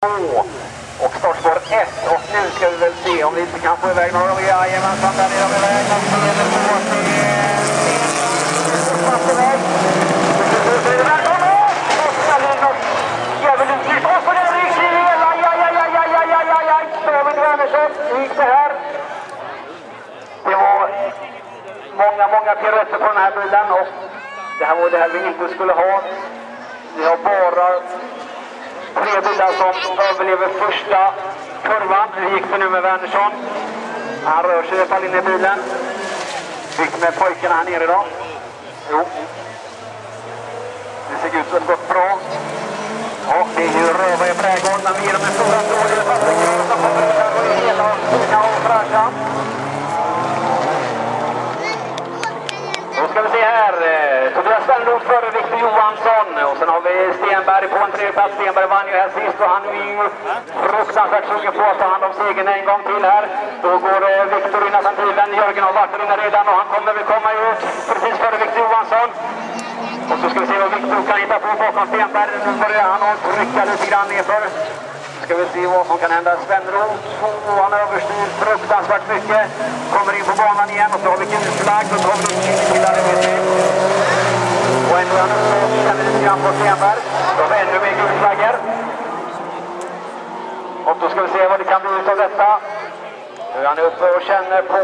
och startspår 1, och nu ska vi väl se om vi inte kan få iväg några. Jajamensan, där är de iväg. David Wernersson gick det här. Det var många piruetter på den här bilen, och det här var det här vi inte skulle ha. Vi har bara 3 bilar som överlever första kurvan. Hur gick det nu med Wernersson? Han rör sig i alla fall in i bilen. Gick med pojkarna här nere då? Jo. Det ser ut som det gått bra. Och det är ju röva i trädgården. Man ger dem en stora tråd i fabriken som kommer ut här och är hela fina och fräscha. Då ska vi se här. Tobias Svenroth före Victor Johansson. Och sen har vi Stenberg på en 3:e plats. Stenberg vann ju här sist och han är ju fruktansvärt sugen på att ta hand om segern en gång till här. Då går Victor in alternativen. Jörgen har varit inne redan och han kommer väl komma ut precis före Victor Johansson. Och så ska vi se vad Victor kan hitta på bakom Stenberg. Nu börjar han att trycka lite grann nerför. Ska vi se vad som kan hända. Svenroth, han överstyr fruktansvärt mycket. Kommer in på banan igen och så har vi gul flagg. Och så har vi killar med sig. Och ändå han känner lite grann på Stenberg. Då har vi ännu mer gul flaggor. Och då ska vi se vad det kan bli ut av detta. Nu är han uppe och känner på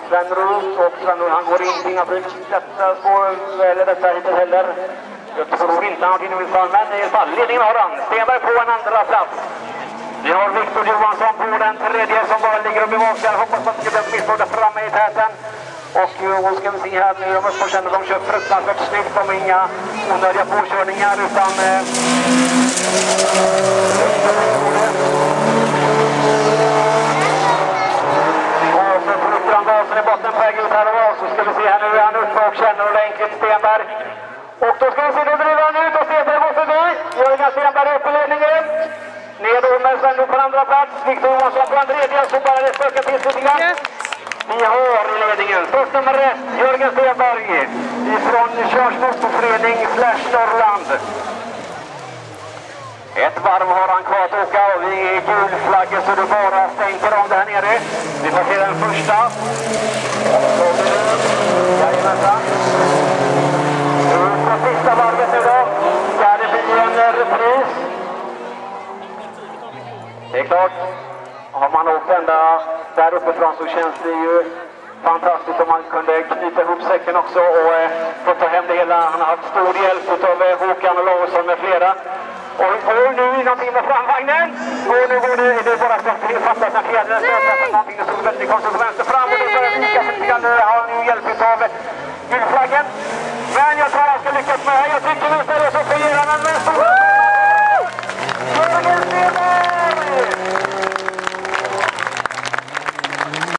Svenroth. Och Svenroth, han går in inga blir detta spår eller detta hittills heller. Jag tror inte han har till någon fall, men i alla fall ledningen har han. Stenberg på en andra plats. Vi har Victor Johansson på den 3:e som bara ligger och bevakar. Hoppas att det ska bli missfråga framme i täten. Och då ska vi se här nu. De måste känna att de kör fruktansvärt snyggt. De har inga onödiga påkörningar utan... Och så trycker han gasen i botten på väg ut här och så ska vi se här nu är han uppe och känner ordentligt Stenberg. Och då ska vi se, då driver han ut och Stenberg går förbi. Jörgen Stenberg upp i ledningen. Nedå med Svenroth på andra plats. Victor Johansson på en 3:e och så bara det stökar till lite grann. Vi har i ledningen först nummer 1, Jörgen Stenberg ifrån Körsmotorförening /Norrland. Ett varv har han kvar att åka och vi är gulflaggor så det bara stänker om det här nere. Vi får se den första. Jajamensan. På sista varvet nu då. Ska det bli en repris. Det är klart. Har man åkt ända där uppifrån så känns det ju fantastiskt om man kunde knyta ihop säcken också och få ta hem det hela. Han har haft stor hjälp av Håkan och Larsson med flera. Och nu är någonting med framvagnen. Och nu går det bara så att det fattas en fjärdedel. Någonting som är väldigt konstigt på vänster fram och det börjar vika sig lite grann.